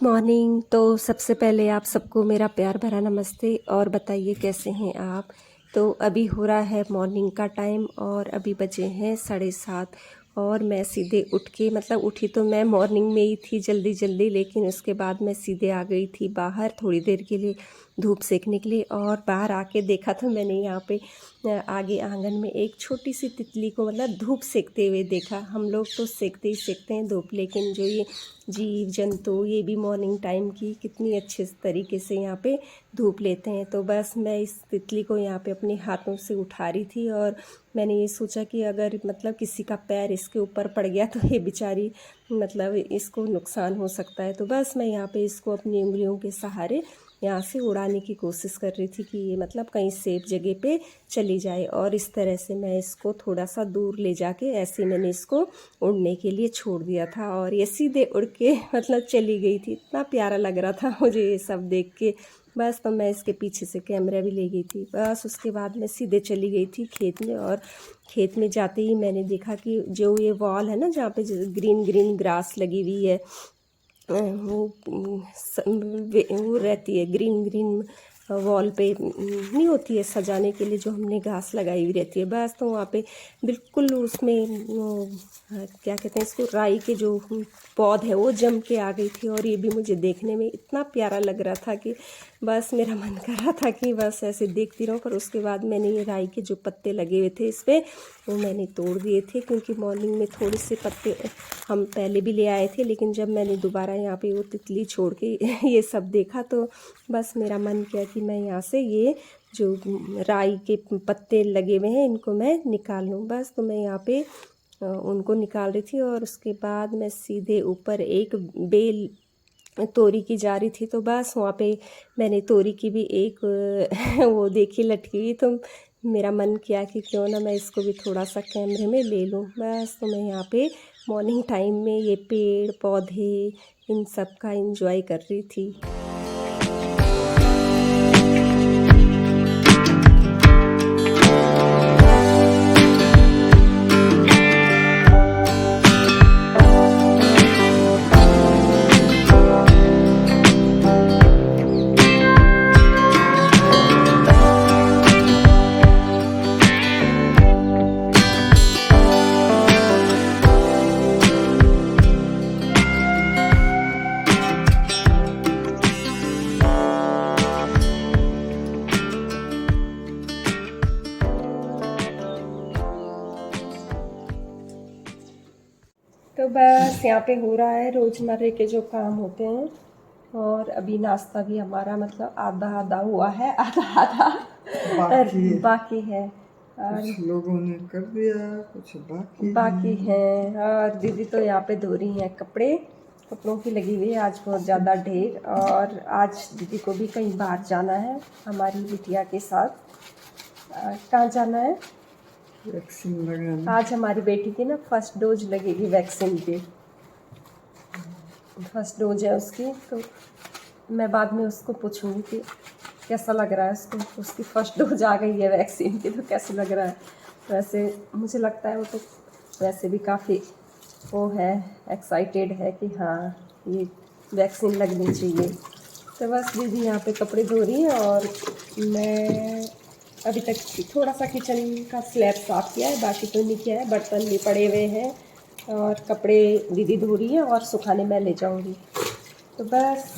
Morning. तो सबसे पहले आप सबको मेरा प्यार भरा नमस्ते और बताइए कैसे हैं आप। तो अभी हो रहा है मॉर्निंग का टाइम और अभी बजे हैं 7:30 और मैं सीधे उठ के उठी तो मैं मॉर्निंग में ही थी जल्दी जल्दी, लेकिन उसके बाद मैं सीधे आ गई थी बाहर थोड़ी देर के लिए धूप सेकने के लिए। और बाहर आके देखा तो मैंने यहाँ पे आगे आंगन में एक छोटी सी तितली को धूप सेकते हुए देखा। हम लोग तो सेकते ही सेकते हैं धूप, लेकिन जो ये जीव जंतु ये भी मॉर्निंग टाइम की कितनी अच्छे तरीके से यहाँ पे धूप लेते हैं। तो बस मैं इस तितली को यहाँ पे अपने हाथों से उठा रही थी और मैंने ये सोचा कि अगर किसी का पैर इसके ऊपर पड़ गया तो ये बेचारी इसको नुकसान हो सकता है। तो बस मैं यहाँ पे इसको अपनी उंगलियों के सहारे यहाँ से उड़ाने की कोशिश कर रही थी कि ये कहीं सेफ जगह पे चली जाए। और इस तरह से मैं इसको थोड़ा सा दूर ले जाके ऐसे मैंने इसको उड़ने के लिए छोड़ दिया था और ये सीधे उड़ के चली गई थी। इतना प्यारा लग रहा था मुझे ये सब देख के। बस तो मैं इसके पीछे से कैमरा भी ले गई थी। बस उसके बाद मैं सीधे चली गई थी खेत में और खेत में जाते ही मैंने देखा कि जो ये वॉल है ना जहाँ पे ग्रीन ग्रीन ग्रास लगी हुई है वो रहती है ग्रीन ग्रीन वॉल पे नहीं होती है सजाने के लिए जो हमने घास लगाई हुई रहती है। बस तो वहाँ पे बिल्कुल उसमें क्या कहते हैं इसको राई के जो पौध है वो जम के आ गई थी और ये भी मुझे देखने में इतना प्यारा लग रहा था कि बस मेरा मन कर रहा था कि बस ऐसे देखती रहूं। पर उसके बाद मैंने ये राई के जो पत्ते लगे हुए थे इस पर वो मैंने तोड़ दिए थे, क्योंकि मॉर्निंग में थोड़े से पत्ते हम पहले भी ले आए थे, लेकिन जब मैंने दोबारा यहाँ पे वो तितली छोड़ के ये सब देखा तो बस मेरा मन किया कि मैं यहाँ से ये जो राई के पत्ते लगे हुए हैं इनको मैं निकाल लूँ। बस तो मैं यहाँ पे उनको निकाल रही थी और उसके बाद मैं सीधे ऊपर एक बेल तोरी की जा रही थी। तो बस वहाँ पे मैंने तोरी की भी एक वो देखी लटकी हुई, तो मेरा मन किया कि क्यों ना मैं इसको भी थोड़ा सा कैमरे में ले लूँ। बस तो मैं यहाँ पे मॉर्निंग टाइम में ये पेड़ पौधे इन सब का एंजॉय कर रही थी। तो बस यहाँ पे हो रहा है रोज़मर्रे के जो काम होते हैं और अभी नाश्ता भी हमारा आधा आधा हुआ है, आधा आधा बाकी है और कुछ लोगों ने कर दिया, कुछ बाकी है। और दीदी तो यहाँ पे धो रही हैं कपड़ों की लगी हुई है आज बहुत ज़्यादा ढेर। और आज दीदी को भी कहीं बाहर जाना है हमारी बिटिया के साथ। कहाँ जाना है? वैक्सीन लगाना। आज हमारी बेटी की फर्स्ट डोज लगेगी वैक्सीन की, फर्स्ट डोज है उसकी। तो मैं बाद में उसको पूछूंगी कि कैसा लग रहा है उसको, उसकी फर्स्ट डोज आ गई है वैक्सीन की तो कैसा लग रहा है। वैसे मुझे लगता है वो तो वैसे भी काफ़ी वो है, एक्साइटेड है कि हाँ ये वैक्सीन लगनी चाहिए। तो बस दीदी यहाँ पे कपड़े धो रही है और मैं अभी तक थोड़ा सा किचन का स्लैब साफ़ किया है, बाकी तो नहीं किया है। बर्तन भी पड़े हुए हैं और कपड़े दीदी धो रही है और सुखाने मैं ले जाऊंगी। तो बस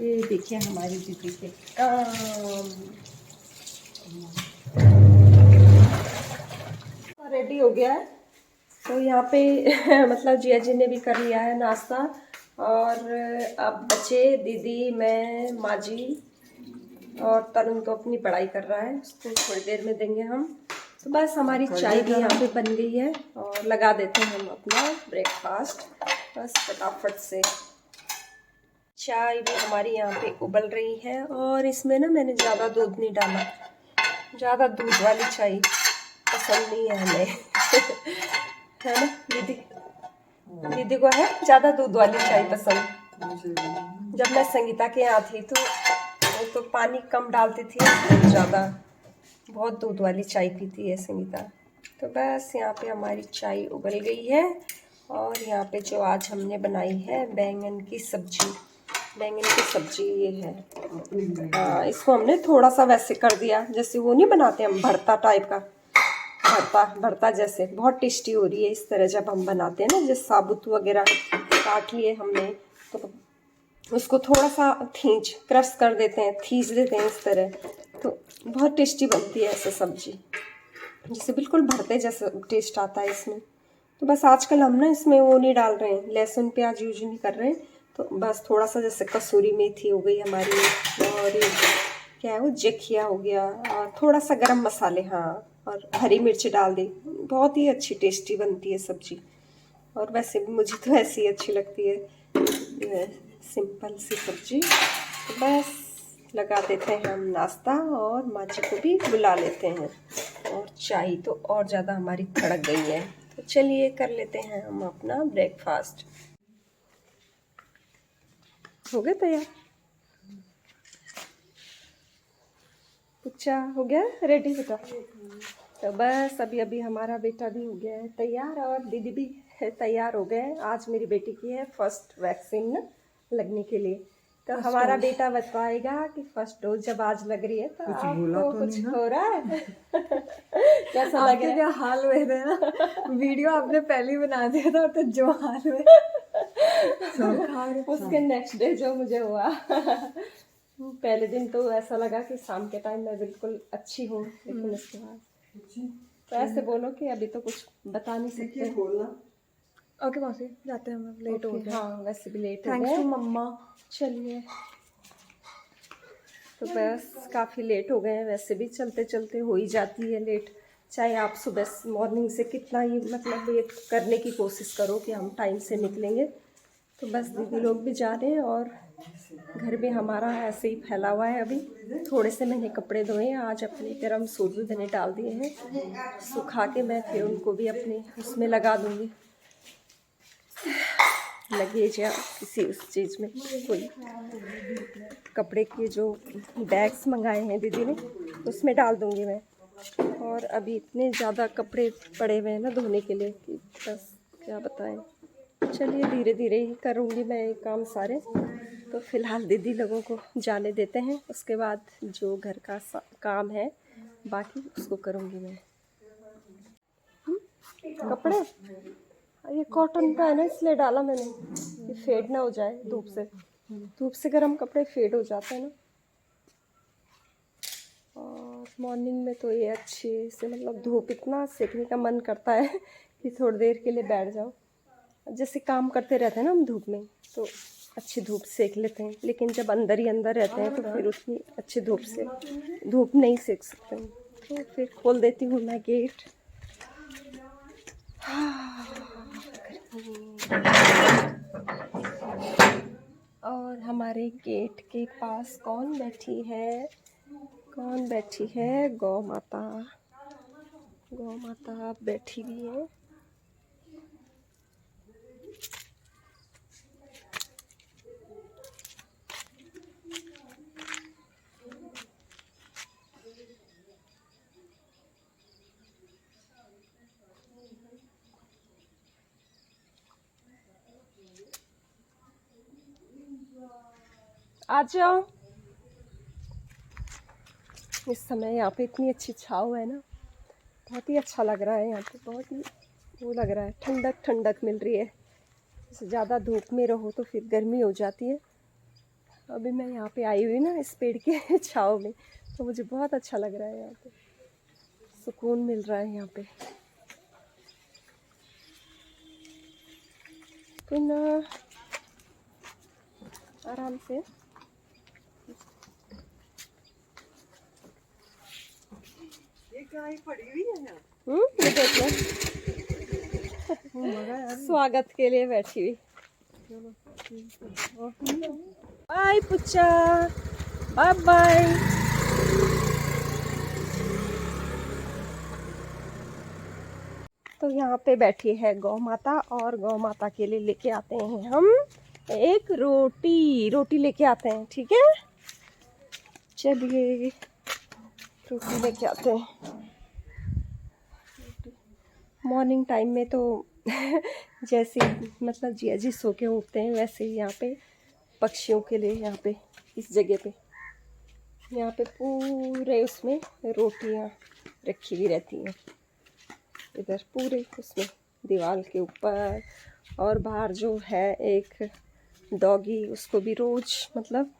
ये देखिए हमारी दीदी के काम। रेडी हो गया है तो यहाँ पे जिया जी ने भी कर लिया है नाश्ता और अब बच्चे दीदी मैं माँ जी और तरुण तो अपनी पढ़ाई कर रहा है, उसको थोड़ी देर में देंगे हम। तो बस हमारी चाय भी यहाँ पे बन गई है और लगा देते हैं हम अपना ब्रेकफास्ट बस फटाफट से। चाय भी हमारी यहाँ पे उबल रही है और इसमें मैंने ज़्यादा दूध नहीं डाला, ज़्यादा दूध वाली चाय पसंद नहीं है हमें है ना दीदी? दीदी को है ज़्यादा दूध वाली चाय पसंद। जब मैं संगीता के यहाँ थी तो पानी कम डालती थी, ज़्यादा बहुत दूध वाली चाय पीती है संगीता। तो बस यहाँ पे हमारी चाय उबल गई है और यहाँ पे जो आज हमने बनाई है बैंगन की सब्जी, बैंगन की सब्जी ये है। इसको हमने थोड़ा सा वैसे कर दिया, जैसे वो नहीं बनाते हम भरता टाइप का, भरता जैसे। बहुत टेस्टी हो रही है इस तरह जब हम बनाते हैं ना, जैसे साबुत वगैरह काट लिए हमने तो उसको थोड़ा सा क्रश कर देते हैं, खींच देते हैं इस तरह, तो बहुत टेस्टी बनती है ऐसे सब्जी, जिसे बिल्कुल भरते जैसा टेस्ट आता है इसमें। तो बस आजकल हम ना इसमें वो नहीं डाल रहे हैं, लहसुन प्याज यूज नहीं कर रहे हैं, तो बस थोड़ा सा जैसे कसूरी मेथी हो गई हमारी, और ये क्या है वो जेखिया हो गया, और थोड़ा सा गरम मसाले, हाँ, और हरी मिर्च डाल दी। बहुत ही अच्छी टेस्टी बनती है सब्जी। और वैसे भी मुझे तो ऐसी अच्छी लगती है सिंपल सी सब्जी। तो बस लगा देते हैं हम नाश्ता, और माँ जी को भी बुला लेते हैं। और चाय तो और ज़्यादा हमारी खड़क गई है, तो चलिए कर लेते हैं हम अपना ब्रेकफास्ट। हो गया तैयार? अच्छा हो गया रेडी बेटा? तो बस अभी अभी हमारा बेटा भी हो गया है तैयार, और दीदी भी तैयार हो गए। आज मेरी बेटी की है फर्स्ट वैक्सीन ना लगने के लिए, तो हमारा बेटा बताएगा कि फर्स्ट डोज जब आज लग रही है तो आपको कुछ हो रहा है? कैसा लग रहा है? क्या हाल हुए थे ना, वीडियो आपने पहले ही बना दिया था, तो जो हाल हुए उसके नेक्स्ट डे जो मुझे हुआ पहले दिन तो ऐसा लगा कि शाम के टाइम मैं बिल्कुल अच्छी हूँ, लेकिन उसके बाद तो ऐसे बोलो कि अभी तो कुछ बता नहीं सकते। ओके मौसी, जाते हैं हम, लेट हो गए। हाँ वैसे भी लेट हो थैंक्स गए। टू मम्मा। चलिए, तो बस काफ़ी लेट हो गए हैं, वैसे भी चलते चलते हो ही जाती है लेट, चाहे आप सुबह मॉर्निंग से कितना ही मतलब ये करने की कोशिश करो कि हम टाइम से निकलेंगे। तो बस दीदी लोग भी जा रहे हैं, और घर भी हमारा ऐसे ही फैला हुआ है। अभी थोड़े से मैंने कपड़े धोए हैं, आज अपने गर्म सूट भी मैंने डाल दिए हैं, सुखा के मैं फिर उनको भी अपने उसमें लगा दूँगी, लगेज या किसी उस चीज़ में। कोई कपड़े के जो बैग्स मंगाए हैं दीदी ने, उसमें डाल दूँगी मैं। और अभी इतने ज़्यादा कपड़े पड़े हुए हैं ना धोने के लिए कि बस क्या बताएं। चलिए धीरे धीरे ही करूँगी मैं ये काम सारे। तो फ़िलहाल दीदी लोगों को जाने देते हैं, उसके बाद जो घर का काम है बाकी उसको करूँगी मैं। कपड़े ये कॉटन का है ना, इसलिए डाला मैंने कि फेड ना हो जाए धूप से। धूप से गर्म कपड़े फेड हो जाते हैं ना। और मॉर्निंग में तो ये अच्छे से मतलब धूप इतना सेकने का मन करता है कि थोड़ी देर के लिए बैठ जाओ। जैसे काम करते रहते हैं ना हम धूप में, तो अच्छी धूप सेक लेते हैं, लेकिन जब अंदर ही अंदर रहते हैं तो फिर उतनी अच्छी धूप नहीं सेक सकते हैं। तो फिर खोल देती हूँ मैं गेट। और हमारे गेट के पास कौन बैठी है? गौ माता। गौ माता बैठी हुई है। आ जाओ। इस समय यहाँ पे इतनी अच्छी छाँव है ना, बहुत ही अच्छा लग रहा है यहाँ पे, बहुत ही वो लग रहा है, ठंडक ठंडक मिल रही है। जैसे ज़्यादा धूप में रहो तो फिर गर्मी हो जाती है। अभी मैं यहाँ पे आई हुई ना इस पेड़ के छाँव में, तो मुझे बहुत अच्छा लग रहा है, यहाँ पे सुकून मिल रहा है यहाँ पे। तो ना आराम से गाय पड़ी हुई है। ये देखो स्वागत के लिए बैठी हुई। बाय पुच्चा, बाय बाय। तो यहाँ पे बैठी है गौ माता, और गौ माता के लिए लेके आते हैं हम एक रोटी लेके आते हैं, ठीक है? चलिए रोटी लेके आते हैं। मॉर्निंग टाइम में तो जैसे मतलब जिया जी सो के उठते हैं, वैसे ही यहाँ पे पक्षियों के लिए यहाँ पे इस जगह पे, यहाँ पे पूरे उसमें रोटियाँ रखी हुई रहती हैं, इधर पूरे उसमें दीवार के ऊपर। और बाहर जो है एक डॉगी, उसको भी रोज़ मतलब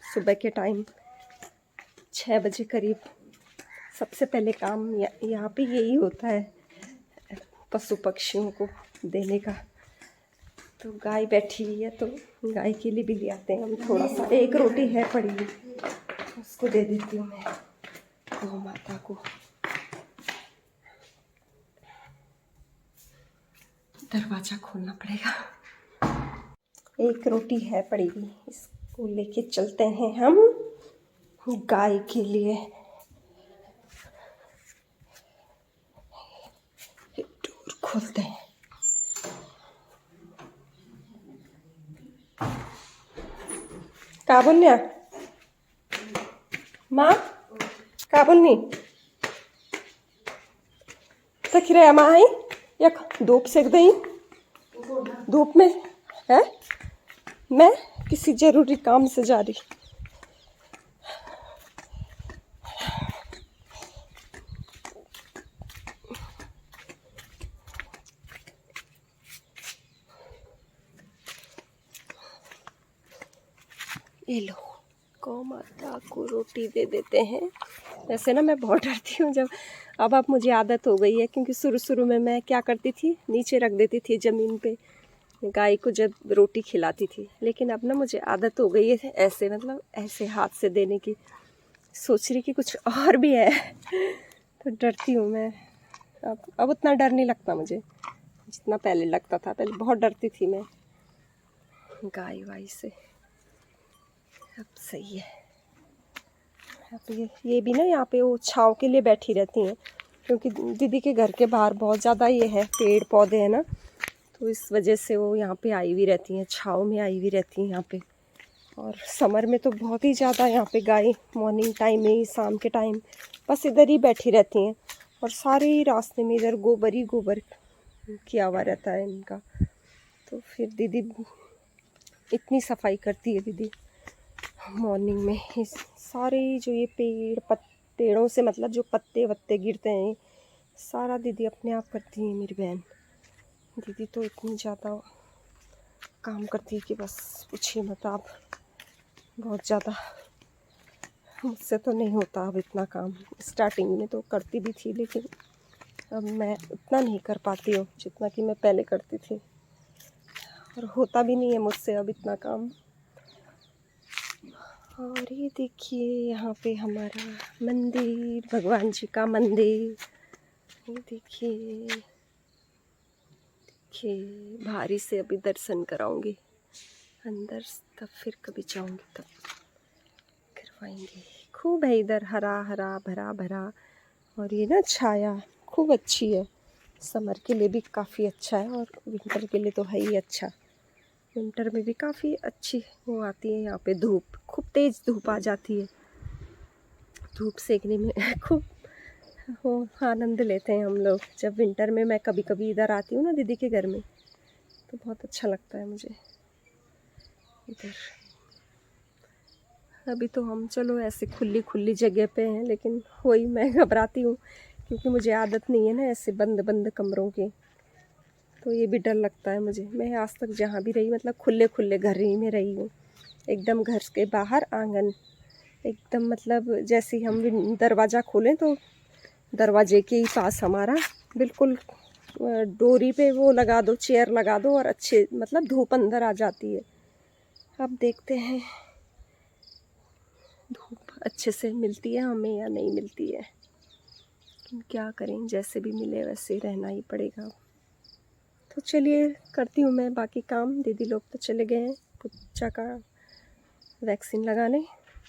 सुबह के टाइम 6 बजे करीब सबसे पहले काम यहाँ पे यही होता है, पशु पक्षियों को देने का। तो गाय बैठी हुई है तो गाय के लिए भी ले आते हैं हम थोड़ा सा। एक रोटी है पड़ी हुई, उसको दे देती हूँ मैं गौ माता को। दरवाज़ा खोलना पड़ेगा। एक रोटी है पड़ी हुई, इसको लेके चलते हैं हम गाय के लिए। डोर खोलते हैं। का बोलने माँ, का बोलनी तक रहे माँ आई या धूप सेक दई, धूप में है। मैं किसी जरूरी काम से जा रही। ये लो, गौ माता को रोटी दे देते हैं। वैसे ना मैं बहुत डरती हूँ जब, अब मुझे आदत हो गई है, क्योंकि शुरू में मैं क्या करती थी, नीचे रख देती थी ज़मीन पे गाय को जब रोटी खिलाती थी। लेकिन अब ना मुझे आदत हो गई है ऐसे, मतलब ऐसे हाथ से देने की। सोच रही कि कुछ और भी है तो डरती हूँ मैं। अब उतना डर नहीं लगता मुझे जितना पहले लगता था। पहले बहुत डरती थी मैं गाय वाय से। अब सही है। अब ये भी ना यहाँ पे वो छाँव के लिए बैठी रहती हैं, क्योंकि दीदी के घर के बाहर बहुत ज़्यादा ये है पेड़ पौधे हैं ना, तो इस वजह से वो यहाँ पे आई हुई रहती हैं, छाँव में आई हुई रहती हैं यहाँ पे। और समर में तो बहुत ही ज़्यादा यहाँ पे गाय मॉर्निंग टाइम में, शाम के टाइम बस इधर ही बैठी रहती हैं। और सारे ही रास्ते में इधर गोबर ही गोबर किया हुआ रहता है इनका। तो फिर दीदी इतनी सफाई करती है दीदी मॉर्निंग में। इस सारे जो ये पेड़ों से मतलब जो पत्ते वत्ते गिरते हैं, सारा दीदी अपने आप करती है मेरी बहन। दीदी तो इतनी ज़्यादा काम करती है कि बस पूछिए मत आप। बहुत ज़्यादा मुझसे तो नहीं होता अब इतना काम। स्टार्टिंग में तो करती भी थी, लेकिन अब मैं उतना नहीं कर पाती हूँ जितना कि मैं पहले करती थी, और होता भी नहीं है मुझसे अब इतना काम। और ये देखिए यहाँ पे हमारा मंदिर, भगवान जी का मंदिर। ये देखिए भारी से अभी दर्शन कराऊंगी अंदर, तब फिर कभी जाऊंगी तब करवाएंगे। खूब है इधर, हरा हरा भरा भरा। और ये ना छाया खूब अच्छी है, समर के लिए भी काफ़ी अच्छा है, और विंटर के लिए तो है ही अच्छा। विंटर में भी काफ़ी अच्छी वो आती है यहाँ पे, धूप खूब तेज़ धूप आ जाती है। धूप सेकने में खूब वो आनंद लेते हैं हम लोग। जब विंटर में मैं कभी कभी इधर आती हूँ ना दीदी के घर में, तो बहुत अच्छा लगता है मुझे इधर। अभी तो हम चलो ऐसे खुली जगह पे हैं, लेकिन वही मैं घबराती हूँ, क्योंकि मुझे आदत नहीं है ना ऐसे बंद कमरों की, तो ये भी डर लगता है मुझे। मैं आज तक जहाँ भी रही मतलब खुले घर ही में रही हूँ, एकदम घर के बाहर आंगन, एकदम मतलब जैसे ही हम दरवाज़ा खोलें तो दरवाजे के ही पास हमारा बिल्कुल डोरी पे वो लगा दो, चेयर लगा दो, और अच्छे मतलब धूप अंदर आ जाती है। अब देखते हैं धूप अच्छे से मिलती है हमें या नहीं मिलती है, लेकिन क्या करें, जैसे भी मिले वैसे रहना ही पड़ेगा। तो चलिए करती हूँ मैं बाकी काम। दीदी लोग तो चले गए हैं कुच्चा का वैक्सीन लगाने,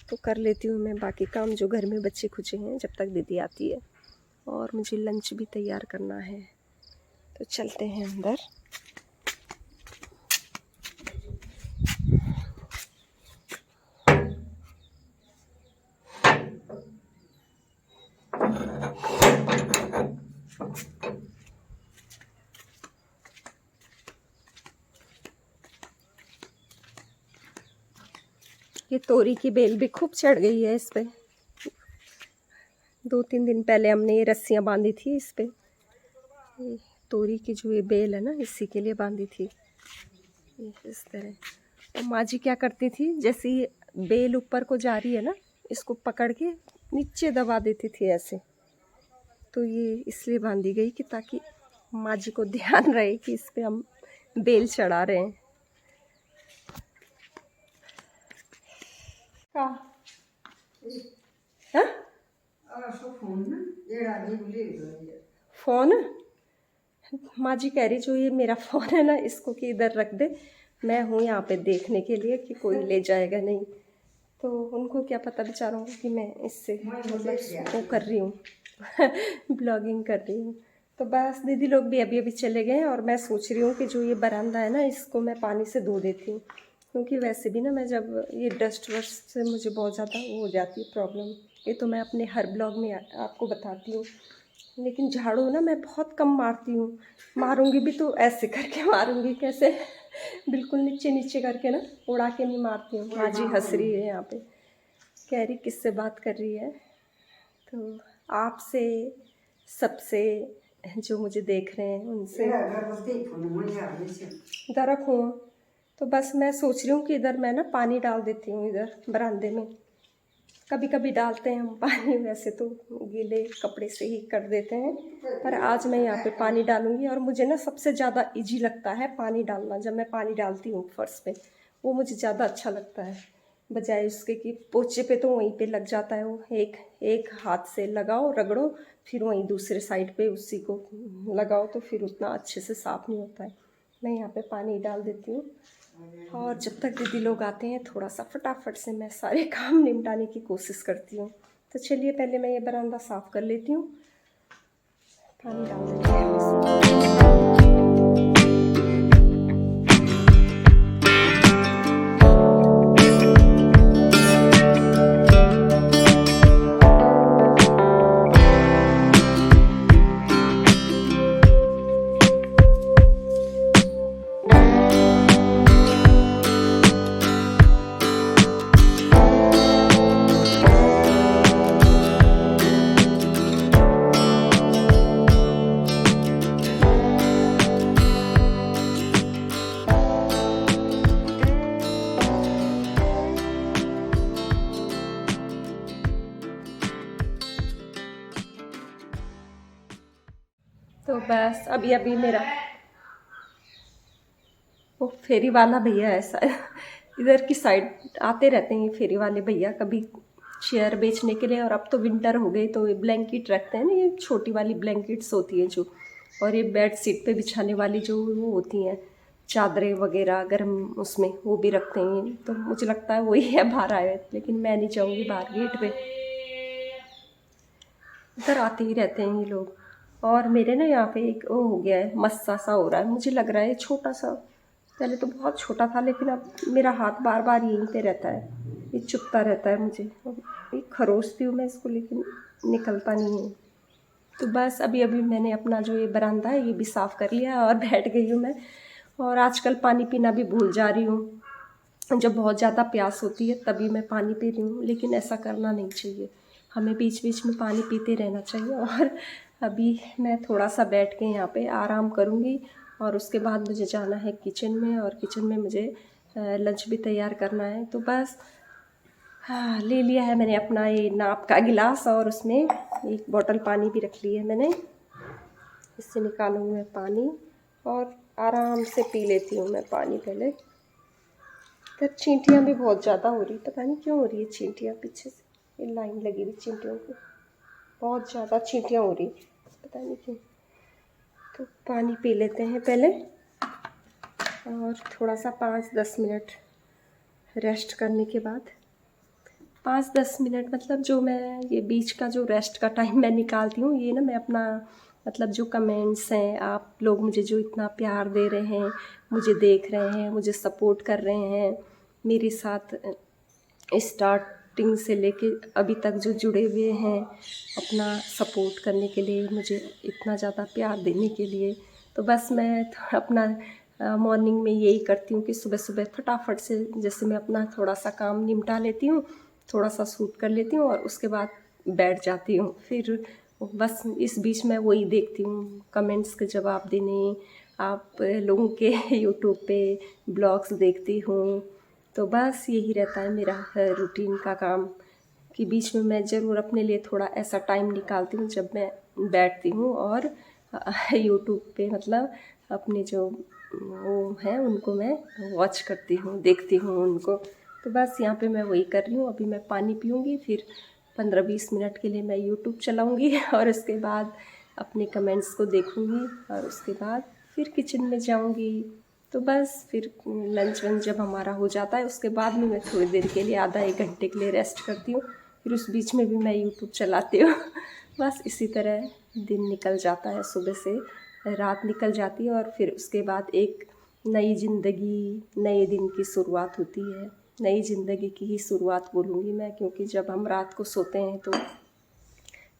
तो कर लेती हूँ मैं बाकी काम जो घर में बच्चे खुचे हैं जब तक दीदी आती है। और मुझे लंच भी तैयार करना है, तो चलते हैं अंदर। ये तोरी की बेल भी खूब चढ़ गई है इस पे। 2-3 दिन पहले हमने ये रस्सियाँ बांधी थी इस पे। ये तोरी की जो ये बेल है ना, इसी के लिए बांधी थी ये इस तरह। और माँ जी क्या करती थी, जैसे ये बेल ऊपर को जा रही है ना, इसको पकड़ के नीचे दबा देती थी ऐसे। तो ये इसलिए बांधी गई कि ताकि माँ जी को ध्यान रहे कि इस पे हम बेल चढ़ा रहे हैं। हाँ फ़ोन माँ जी कह रही जो ये मेरा फ़ोन है ना, इसको कि इधर रख दे, मैं हूँ यहाँ पे देखने के लिए कि कोई ले जाएगा नहीं। तो उनको क्या पता बेचारों को कि मैं इससे मतलब वो कर रही हूँ ब्लॉगिंग कर रही हूँ। तो बस दीदी लोग भी अभी अभी चले गए हैं और मैं सोच रही हूँ कि जो ये बरामदा है ना, इसको मैं पानी से धो देती हूँ, क्योंकि वैसे भी ना मैं जब ये डस्ट वस्ट से मुझे बहुत ज़्यादा वो हो जाती है प्रॉब्लम। ये तो मैं अपने हर ब्लॉग में आपको बताती हूँ। लेकिन झाड़ू ना मैं बहुत कम मारती हूँ, मारूंगी भी तो ऐसे करके मारूंगी, कैसे बिल्कुल नीचे नीचे करके ना, उड़ा के नहीं मारती हूँ। माँ जी हंस रही है यहाँ पे, कह रही किससे बात कर रही है। तो आपसे, सबसे जो मुझे देख रहे हैं उनसे इधर रखूँ। तो बस मैं सोच रही हूँ कि इधर मैं ना पानी डाल देती हूँ, इधर बरामदे में कभी कभी डालते हैं हम पानी, वैसे तो गीले कपड़े से ही कर देते हैं, पर आज मैं यहाँ पे पानी डालूंगी। और मुझे ना सबसे ज़्यादा इजी लगता है पानी डालना, जब मैं पानी डालती हूँ फर्श पे, वो मुझे ज़्यादा अच्छा लगता है, बजाय उसके कि पोछे पे तो वहीं पे लग जाता है वो, एक हाथ से लगाओ रगड़ो, फिर वहीं दूसरे साइड पे उसी को लगाओ, तो फिर उतना अच्छे से साफ़ नहीं होता है। मैं यहाँ पे पानी डाल देती हूँ और जब तक दीदी लोग आते हैं थोड़ा सा फटाफट से मैं सारे काम निपटाने की कोशिश करती हूँ। तो चलिए पहले मैं ये बरामदा साफ़ कर लेती हूँ, पानी डाल देती हूँ। तो बस अभी अभी मेरा वो फेरी वाला भैया ऐसा इधर की साइड आते रहते हैं फेरी वाले भैया, कभी चेयर बेचने के लिए। और अब तो विंटर हो गई तो ये ब्लैंकेट रखते हैं ना, ये छोटी वाली ब्लैंकेट्स होती हैं जो, और ये बेड सीट पे बिछाने वाली जो वो होती हैं चादरें वगैरह गर्म, उसमें वो भी रखते हैं। तो मुझे लगता है वही है बाहर आए, लेकिन मैं नहीं जाऊँगी बाहर गेट पे, इधर आते ही रहते हैं ये लोग। और मेरे ना यहाँ पे एक वो हो गया है, मस्सा सा हो रहा है, मुझे लग रहा है छोटा सा, पहले तो बहुत छोटा था लेकिन अब मेरा हाथ बार बार यहीं पे रहता है, ये चुभता रहता है मुझे, ये खरोचती हूँ मैं इसको लेकिन निकलता नहीं है। तो बस अभी अभी मैंने अपना जो ये बरामदा है ये भी साफ़ कर लिया और बैठ गई हूँ मैं। और आजकल पानी पीना भी भूल जा रही हूँ, जब बहुत ज़्यादा प्यास होती है तभी मैं पानी पी रही हूँ, लेकिन ऐसा करना नहीं चाहिए, हमें बीच बीच में पानी पीते रहना चाहिए। और अभी मैं थोड़ा सा बैठ के यहाँ पे आराम करूँगी और उसके बाद मुझे जाना है किचन में, और किचन में मुझे लंच भी तैयार करना है। तो बस हाँ, ले लिया है मैंने अपना ये नाप का गिलास, और उसमें एक बोतल पानी भी रख ली है मैंने, इससे निकालूंगी मैं पानी और आराम से पी लेती हूँ मैं पानी पहले। इधर चींटियाँ भी बहुत ज़्यादा हो रही, पता नहीं क्यों हो रही है चींटियाँ, पीछे से ये लाइन लगी हुई चींटियों की, बहुत ज़्यादा चींटियाँ हो रही, पता नहीं क्यों। तो पानी पी लेते हैं पहले और थोड़ा सा 5-10 मिनट रेस्ट करने के बाद, 5-10 मिनट मतलब जो मैं ये बीच का जो रेस्ट का टाइम मैं निकालती हूँ, ये ना मैं अपना मतलब जो कमेंट्स हैं, आप लोग मुझे जो इतना प्यार दे रहे हैं, मुझे देख रहे हैं, मुझे सपोर्ट कर रहे हैं, मेरे साथ स्टार्टिंग से लेके अभी तक जो जुड़े हुए हैं, अपना सपोर्ट करने के लिए, मुझे इतना ज़्यादा प्यार देने के लिए, तो बस मैं अपना मॉर्निंग में यही करती हूँ कि सुबह सुबह फटाफट से जैसे मैं अपना थोड़ा सा काम निपटा लेती हूँ, थोड़ा सा शूट कर लेती हूँ और उसके बाद बैठ जाती हूँ। फिर बस इस बीच में वही देखती हूँ, कमेंट्स के जवाब देने, आप लोगों के यूट्यूब पे ब्लॉग्स देखती हूँ। तो बस यही रहता है मेरा रूटीन का काम कि बीच में मैं ज़रूर अपने लिए थोड़ा ऐसा टाइम निकालती हूँ जब मैं बैठती हूँ और यूट्यूब पे मतलब अपने जो वो हैं उनको मैं वॉच करती हूँ, देखती हूँ उनको। तो बस यहाँ पे मैं वही कर रही हूँ। अभी मैं पानी पीऊँगी, फिर 15-20 मिनट के लिए मैं यूट्यूब चलाऊँगी और उसके बाद अपने कमेंट्स को देखूँगी और उसके बाद फिर किचन में जाऊँगी। तो बस फिर लंच वंच जब हमारा हो जाता है उसके बाद में मैं थोड़ी देर के लिए आधा 1 घंटे के लिए रेस्ट करती हूँ, फिर उस बीच में भी मैं यूट्यूब चलाती हूँ। बस इसी तरह दिन निकल जाता है, सुबह से रात निकल जाती है और फिर उसके बाद एक नई ज़िंदगी, नए दिन की शुरुआत होती है। नई ज़िंदगी की ही शुरुआत बोलूँगी मैं, क्योंकि जब हम रात को सोते हैं तो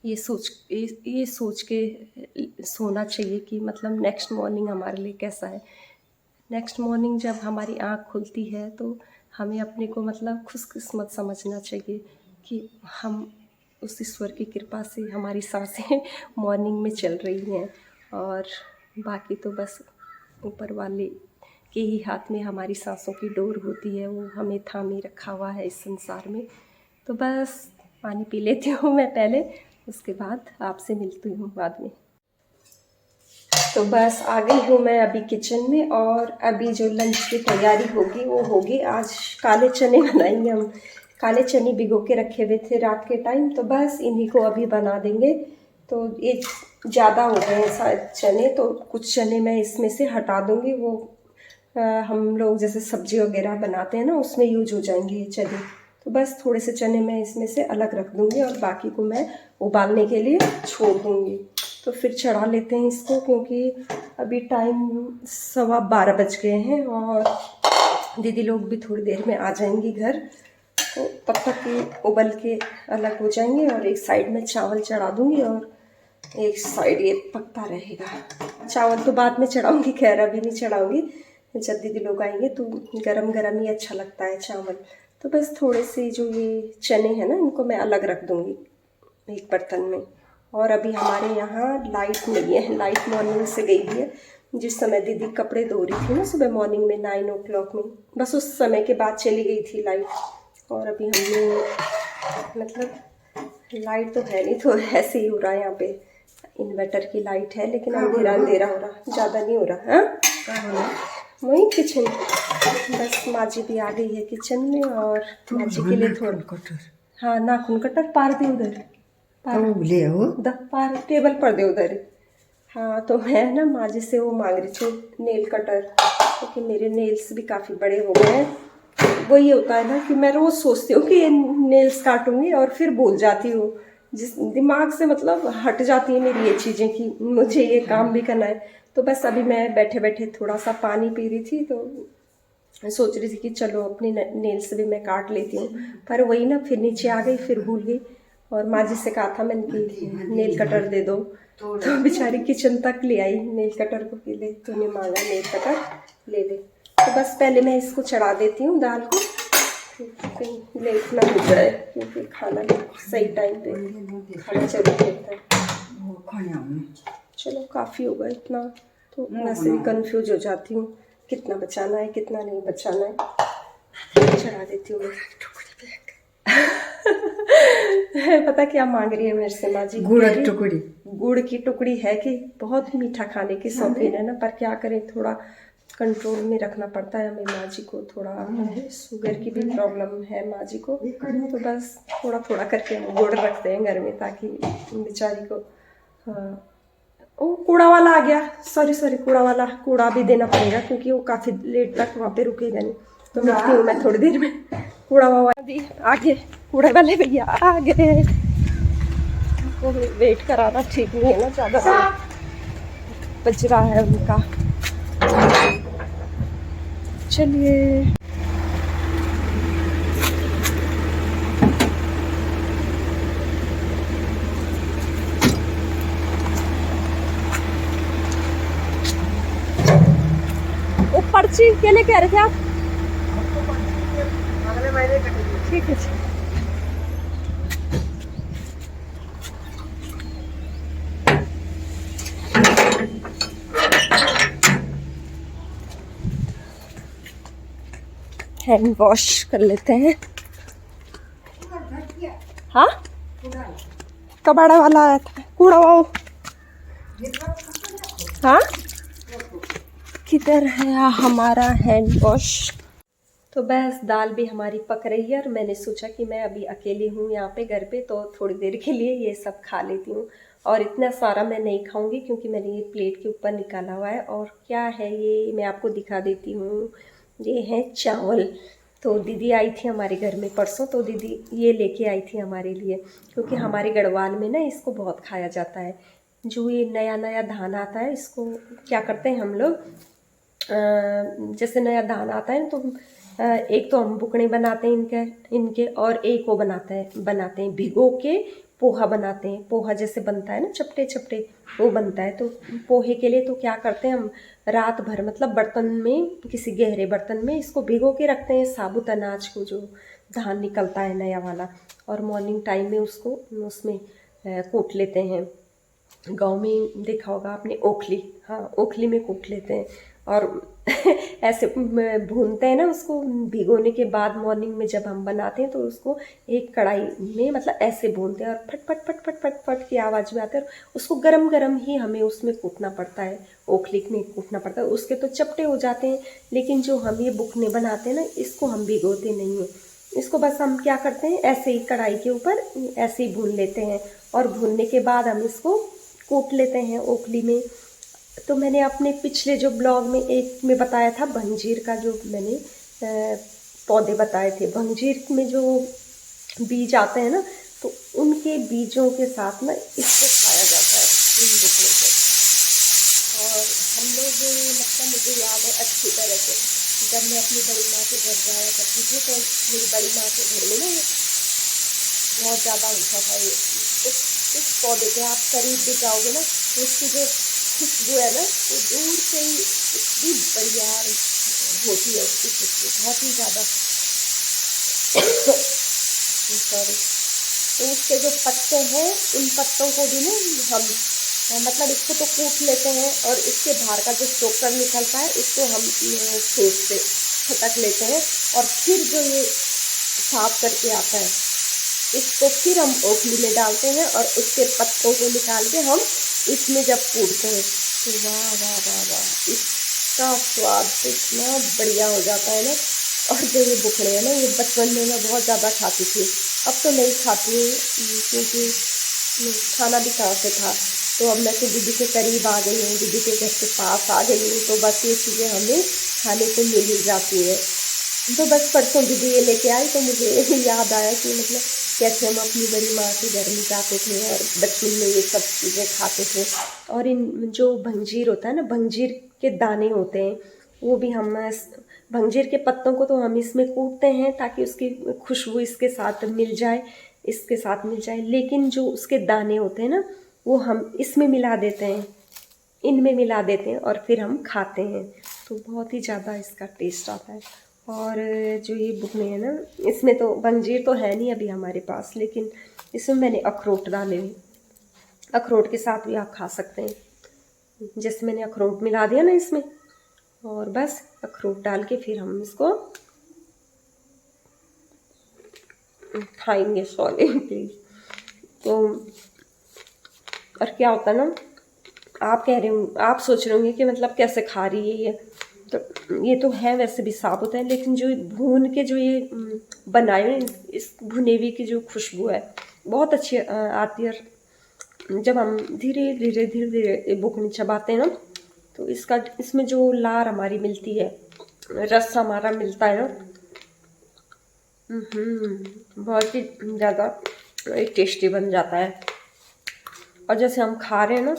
ये सोच के सोना चाहिए कि मतलब नेक्स्ट मॉर्निंग हमारे लिए कैसा है। नेक्स्ट मॉर्निंग जब हमारी आँख खुलती है तो हमें अपने को मतलब खुशकिस्मत समझना चाहिए कि हम उस ईश्वर की कृपा से हमारी सांसें मॉर्निंग में चल रही हैं और बाकी तो बस ऊपर वाले के ही हाथ में हमारी सांसों की डोर होती है, वो हमें थामे रखा हुआ है इस संसार में। तो बस पानी पी लेती हूँ मैं पहले, उसके बाद आपसे मिलती हूँ बाद में। तो बस आ गई हूँ मैं अभी किचन में और अभी जो लंच की तैयारी होगी वो होगी। आज काले चने बनाएंगे हम। काले चने भिगो के रखे हुए थे रात के टाइम, तो बस इन्हीं को अभी बना देंगे। तो ये ज़्यादा हो गए हैं शायद चने, तो कुछ चने मैं इसमें से हटा दूँगी। वो हम लोग जैसे सब्जी वगैरह बनाते हैं ना, उसमें यूज हो जाएंगे ये चने। तो बस थोड़े से चने मैं इसमें से अलग रख दूँगी और बाकी को मैं उबालने के लिए छोड़ दूँगी। तो फिर चढ़ा लेते हैं इसको, क्योंकि अभी टाइम 12:15 बज गए हैं और दीदी लोग भी थोड़ी देर में आ जाएंगी घर। तो तब तक ये उबल के अलग हो जाएंगे और एक साइड में चावल चढ़ा दूँगी और एक साइड ये पकता रहेगा। चावल तो बाद में चढ़ाऊँगी, खैर अभी नहीं चढ़ाऊँगी। जब दीदी लोग आएंगे तो गरम गरम ही अच्छा लगता है चावल। तो बस थोड़े से जो ये चने हैं ना, इनको मैं अलग रख दूँगी एक बर्तन में। और अभी हमारे यहाँ लाइट नहीं है, लाइट मॉर्निंग से गई है। जिस समय दीदी कपड़े धो रही थी ना सुबह मॉर्निंग में 9 o'clock में, बस उस समय के बाद चली गई थी लाइट। और अभी हमने मतलब लाइट तो है नहीं, तो ऐसे ही हो रहा है यहाँ पे। इन्वर्टर की लाइट है लेकिन अंधेरा अंधेरा हो रहा, ज़्यादा नहीं हो रहा है। वही किचन, बस माँ जी भी आ गई है किचन में और माँ जी के लिए थोड़ा, हाँ नाखून कटर पार दे उधर, पार टेबल पर दे उधर। हाँ तो मैं ना माँ जी से वो मांग रही थी नेल कटर, क्योंकि मेरे नेल्स भी काफ़ी बड़े हो गए हैं। वो ये होता है ना कि मैं रोज़ सोचती हूँ कि ये नेल्स काटूंगी और फिर भूल जाती हूँ, जिस दिमाग से मतलब हट जाती है मेरी ये चीज़ें कि मुझे ये काम भी करना है। तो बस अभी मैं बैठे बैठे थोड़ा सा पानी पी रही थी, तो सोच रही थी कि चलो अपनी नेल्स भी मैं काट लेती हूँ, पर वही ना फिर नीचे आ गई, फिर भूल गई। और माँ जी से कहा था मैंने कि नेल कटर दे दो, तो बेचारी किचन तक ले आई नेल कटर को, कि ले तूने मांगा नेल कटर ले ले। तो बस पहले मैं इसको चढ़ा देती हूँ दाल को, कहीं लेट ना हो जाए, क्योंकि खाना सही टाइम पे खाना जरूरी होता है। चलो काफ़ी होगा इतना, तो वैसे भी कंफ्यूज हो जाती हूँ कितना बचाना है कितना नहीं बचाना है। चढ़ा देती हूँ पता क्या मांग रही है मेरे से माँ जी? गुड़ की टुकड़ी है कि बहुत मीठा खाने की शौकीन है ना, पर क्या करें, थोड़ा कंट्रोल में रखना पड़ता है हमें। माँ जी को थोड़ा शुगर की भी प्रॉब्लम है माँ जी को, तो बस थोड़ा थोड़ा करके हम गुड़ रखते हैं घर में, ताकि बेचारी को। हाँ ओ कूड़ा वाला आ गया, सॉरी कूड़ा भी देना पड़ेगा, क्योंकि वो काफ़ी लेट तक वहाँ पे रुकेगा नहीं। तो मिलती हूँ मैं थोड़ी देर में। कूड़ा वाला भी आगे, कूड़े वाले भैया आ गए। वो वेट कराना ठीक नहीं है ना, ज़्यादा बज रहा है उनका। चलिए पर्ची क्या लेके आ रहे थे आप? अगले महीने कटेगी। ठीक है जी। हैंड वॉश कर लेते हैं। हाँ, कबाड़ा वाला आया था, कूड़ा वो। हाँ, किधर है हमारा हैंड वॉश? तो बस दाल भी हमारी पक रही है और मैंने सोचा कि मैं अभी अकेली हूँ यहाँ पे घर पे, तो थोड़ी देर के लिए ये सब खा लेती हूँ। और इतना सारा मैं नहीं खाऊंगी क्योंकि मैंने ये प्लेट के ऊपर निकाला हुआ है। और क्या है ये, मैं आपको दिखा देती हूँ। ये है चावल। तो दीदी आई थी हमारे घर में परसों, तो दीदी ये लेके आई थी हमारे लिए, क्योंकि हमारे गढ़वाल में ना इसको बहुत खाया जाता है। जो ये नया नया धान आता है, इसको क्या करते हैं हम लोग, जैसे नया धान आता है तो एक तो हम बुकने बनाते हैं इनके और एक वो बनाते हैं भिगो के पोहा बनाते हैं। पोहा जैसे बनता है ना, चपटे चपटे, वो बनता है। तो पोहे के लिए तो क्या करते हैं हम, रात भर मतलब बर्तन में, किसी गहरे बर्तन में इसको भिगो के रखते हैं, साबुत अनाज को, जो धान निकलता है नया वाला। और मॉर्निंग टाइम में उसको उसमें कूट लेते हैं। गांव में देखा होगा आपने, ओखली, हाँ ओखली में कूट लेते हैं। और ऐसे भूनते हैं ना उसको, भिगोने के बाद मॉर्निंग में जब हम बनाते हैं तो उसको एक कढ़ाई में मतलब ऐसे भूनते हैं और फट फट फट फट फट फट की आवाज़ में आते हैं। उसको गरम गरम ही हमें उसमें कूटना पड़ता है, ओखली में कूटना पड़ता है। उसके तो चपटे हो जाते हैं, लेकिन जो हम ये बुकने बनाते हैं ना, इसको हम भिगोते नहीं हैं। इसको बस हम क्या करते हैं, ऐसे ही कढ़ाई के ऊपर ऐसे ही भून लेते हैं और भूनने के बाद हम इसको कूट लेते हैं ओखली में। तो मैंने अपने पिछले जो ब्लॉग में एक में बताया था, भंजीर का जो मैंने पौधे बताए थे, भंजीर में जो बीज आते हैं ना, तो उनके बीजों के साथ ना इसको खाया जाता है, इन बुकने को। और हम लोग मतलब मुझे याद है अच्छी तरह से, जब मैं अपनी बड़ी माँ के घर जाया करती थी तो मेरी बड़ी माँ के घर में ना बहुत ज़्यादा होता था ये। इस पौधे के आप करीब भी जाओगे ना तो उसकी जो खुशबू है ना, वो दूर से ही इतनी बढ़िया होती है उसकी खुशबू, बहुत ही ज़्यादा। सॉरी। तो उसके जो पत्ते हैं, उन पत्तों को भी ना हम मतलब इसको तो कूट लेते हैं और इसके बाहर का जो चोकर निकलता है इसको हम खेत से फटक लेते हैं। और फिर जो ये साफ करके आता है, इसको फिर हम ओखली में डालते हैं और उसके पत्तों को निकाल के हम इसमें जब कूटते हैं तो वाह वाह वाह वाह, इसका स्वाद तो इतना बढ़िया हो जाता है ना। और जो ये बुकड़े हैं ना, ये बचपन में मैं बहुत ज़्यादा खाती थी, अब तो नहीं खाती हूँ क्योंकि खाना भी कहाँ से था। तो अब मैं तो दीदी के करीब आ गई हूँ, दीदी के घर के पास आ गई हूँ, तो बस ये चीज़ें हमें खाने को मिल ही जाती है। तो बस परसों दीदी ये लेके आई तो मुझे याद आया कि मतलब कैसे हम अपनी बड़ी माँ के घर में जाते थे और बचपन में ये सब चीज़ें खाते थे। और इन जो भंजीर होता है ना, भंजीर के दाने होते हैं, वो भी हम भंजीर के पत्तों को तो हम इसमें कूटते हैं ताकि उसकी खुशबू इसके साथ मिल जाए, इसके साथ मिल जाए। लेकिन जो उसके दाने होते हैं ना, वो हम इसमें मिला देते हैं, इनमें मिला देते हैं और फिर हम खाते हैं, तो बहुत ही ज़्यादा इसका टेस्ट आता है। और जो ये बुकने हैं ना, इसमें तो भंजीर तो है नहीं अभी हमारे पास, लेकिन इसमें मैंने अखरोट डाले हुए, अखरोट के साथ भी आप खा सकते हैं। जैसे मैंने अखरोट मिला दिया ना इसमें, और बस अखरोट डाल के फिर हम इसको खाएंगे। Sorry please. तो और क्या होता है ना, आप कह रहे हो, आप सोच रहे होंगे कि मतलब कैसे खा रही है ये, तो ये तो है वैसे भी साबुत है, लेकिन जो भून के जो ये बनाए हुए, इस भुने हुए की जो खुशबू है बहुत अच्छी आती है। जब हम धीरे धीरे धीरे धीरे बुकनी चबाते हैं ना, तो इसका इसमें जो लार हमारी मिलती है, रस हमारा मिलता है ना, बहुत ही ज़्यादा टेस्टी बन जाता है। और जैसे हम खा रहे हैं ना,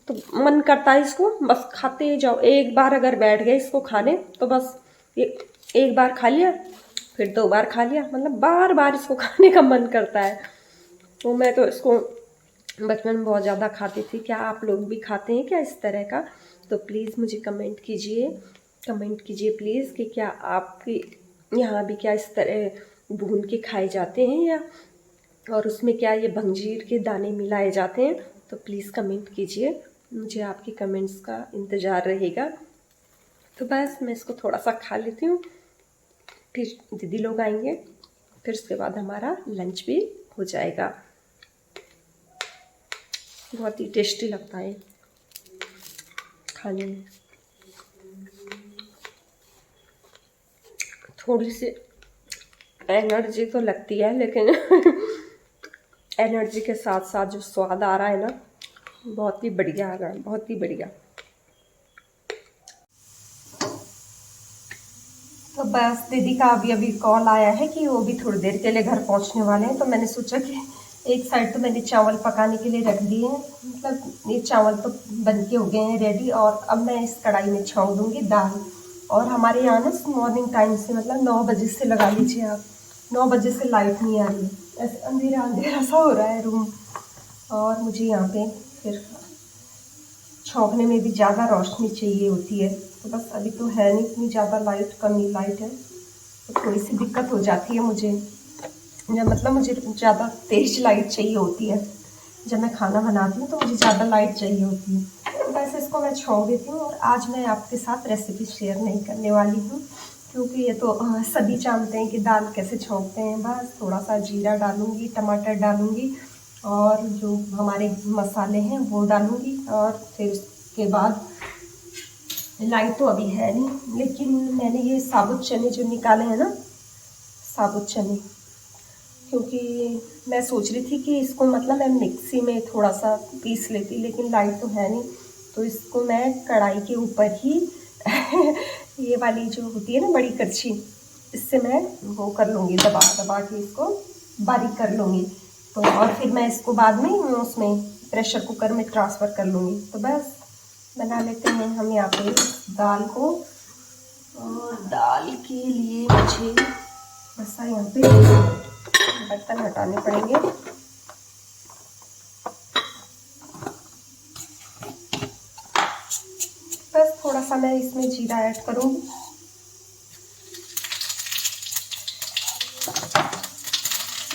तो मन करता है इसको बस खाते ही जाओ। एक बार अगर बैठ गए इसको खाने तो बस ये एक बार खा लिया, फिर 2 बार खा लिया, मतलब बार बार इसको खाने का मन करता है। तो मैं तो इसको बचपन में बहुत ज़्यादा खाती थी। क्या आप लोग भी खाते हैं क्या इस तरह का? तो प्लीज़ मुझे कमेंट कीजिए। कमेंट कीजिए प्लीज़ कि क्या आपके यहाँ भी क्या इस तरह भून के खाए जाते हैं या और उसमें क्या ये भंजीर के दाने मिलाए जाते हैं। तो प्लीज़ कमेंट कीजिए, मुझे आपकी कमेंट्स का इंतज़ार रहेगा। तो बस मैं इसको थोड़ा सा खा लेती हूँ, फिर दीदी लोग आएंगे, फिर उसके बाद हमारा लंच भी हो जाएगा। बहुत ही टेस्टी लगता है खाने में। थोड़ी सी एनर्जी तो लगती है, लेकिन एनर्जी के साथ साथ जो स्वाद आ रहा है ना, बहुत ही बढ़िया आ रहा है, बहुत ही बढ़िया। तो बस दीदी का अभी कॉल आया है कि वो भी थोड़ी देर के लिए घर पहुंचने वाले हैं। तो मैंने सोचा कि एक साइड तो मैंने चावल पकाने के लिए रख दिए हैं, मतलब ये चावल तो बन के हो गए हैं रेडी, और अब मैं इस कढ़ाई में छोंक दूंगी दाल। और हमारे यहाँ ना मॉर्निंग टाइम से, मतलब 9 बजे से लगा लीजिए आप, 9 बजे से लाइट नहीं आ रही है, ऐसे अंधेरा अंधेरा सा हो रहा है रूम। और मुझे यहाँ पे फिर छोंकने में भी ज़्यादा रोशनी चाहिए होती है। तो बस अभी तो है नहीं इतनी ज़्यादा लाइट, कम ही लाइट है, तो थोड़ी सी दिक्कत हो जाती है मुझे, मतलब मुझे ज़्यादा तेज़ लाइट चाहिए होती है। जब मैं खाना बनाती हूँ तो मुझे ज़्यादा लाइट चाहिए होती है। तो बस इसको मैं छोंक देती हूँ। और आज मैं आपके साथ रेसिपी शेयर नहीं करने वाली हूँ, क्योंकि ये तो सभी जानते हैं कि दाल कैसे छोंकते हैं। बस थोड़ा सा जीरा डालूँगी, टमाटर डालूँगी, और जो हमारे मसाले हैं वो डालूँगी। और फिर उसके बाद लाइट तो अभी है नहीं, लेकिन मैंने ये साबुत चने जो निकाले हैं ना, साबुत चने, क्योंकि मैं सोच रही थी कि इसको मतलब मैं मिक्सी में थोड़ा सा पीस लेती, लेकिन लाइट तो है नहीं, तो इसको मैं कढ़ाई के ऊपर ही ये वाली जो होती है ना बड़ी करछी, इससे मैं वो कर लूँगी, दबा दबा के इसको बारीक कर लूँगी। तो और फिर मैं इसको बाद में उसमें प्रेशर कुकर में ट्रांसफ़र कर लूँगी। तो बस बना लेते हैं हम यहाँ पे दाल को। और दाल के लिए मुझे बस यहाँ पे बर्तन हटाने पड़ेंगे। बस थोड़ा सा मैं इसमें जीरा ऐड करूँगी।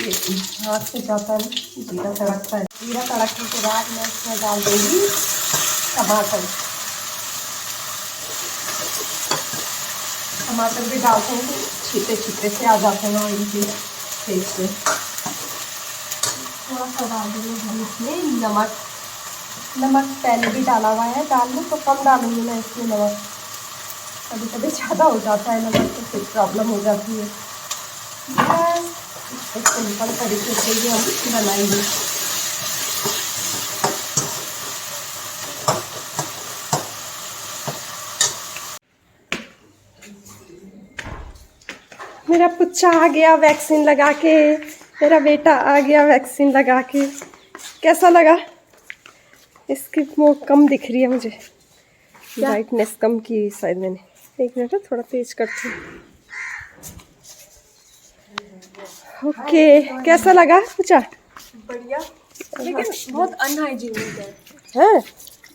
ये हाथ से जाता है, जीरा तड़कता है। जीरा तड़कने के बाद मैं इसमें डाल दूँगी टमाटर। टमाटर भी डालते हैं तो छिपे छिपे से आ जाते हैं ऑयल के तेज से। थोड़ा सा डाल दूँगी हम इसमें नमक। नमक पहले भी डाला हुआ है दाल में, तो कम डालूँगी मैं इसमें नमक। कभी कभी ज़्यादा हो जाता है नमक, तो फिर प्रॉब्लम हो जाती है। बस इस सिंपल तरीके से ही हम बनाएंगे। मेरा पुच्चा आ गया वैक्सीन लगा के, मेरा बेटा आ गया वैक्सीन लगा के। कैसा लगा? इसकी वो कम दिख रही है मुझे, ब्राइटनेस कम की शायद मैंने। एक मिनट थोड़ा तेज करती हूँ। ओके, कैसा लगा पुच्चा? बढ़िया, लेकिन बहुत अनहाइजीनिक है। हैं?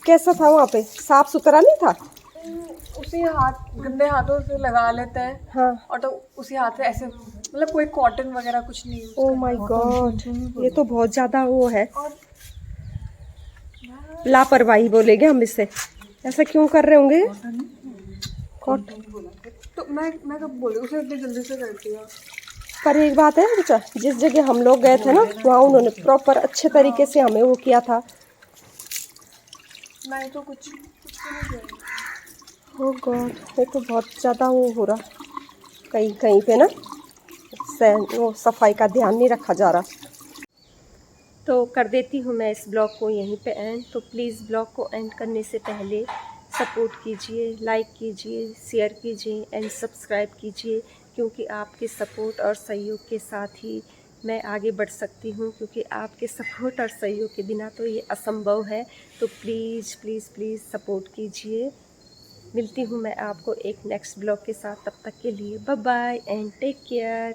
कैसा था वहाँ पे? साफ सुथरा नहीं था? उसी हाथ, गंदे हाथों से लगा लेते हैं। हाँ। और तो उसी हाथ से ऐसे, मतलब कोई कॉटन वगैरह कुछ नहीं। ओह माय गॉड, ये तो बहुत ज़्यादा वो है, और लापरवाही बोलेंगे हम इसे। ऐसा क्यों कर रहे होंगे? तो मैं कब बोलूँ उसे इतनी जल्दी से करती हूँ। पर एक बात है बच्चा, जिस जगह हम लोग गए थे ना, वहाँ उन्होंने प्रॉपर अच्छे तरीके से हमें वो किया था। मैं तो कुछ भी नहीं किया। ओह गॉड, ये तो बहुत ज़्यादा वो हो रहा, कहीं कहीं पे ना वो सफाई का ध्यान नहीं रखा जा रहा। तो कर देती हूँ मैं इस ब्लॉग को यहीं पे एंड। तो प्लीज़ ब्लॉग को एंड करने से पहले सपोर्ट कीजिए, लाइक कीजिए, शेयर कीजिए एंड सब्सक्राइब कीजिए, क्योंकि आपके सपोर्ट और सहयोग के साथ ही मैं आगे बढ़ सकती हूँ, क्योंकि आपके सपोर्ट और सहयोग के बिना तो ये असंभव है। तो प्लीज़ प्लीज़ प्लीज़ सपोर्ट कीजिए। मिलती हूँ मैं आपको एक नेक्स्ट ब्लॉग के साथ, तब तक के लिए bye bye and take care.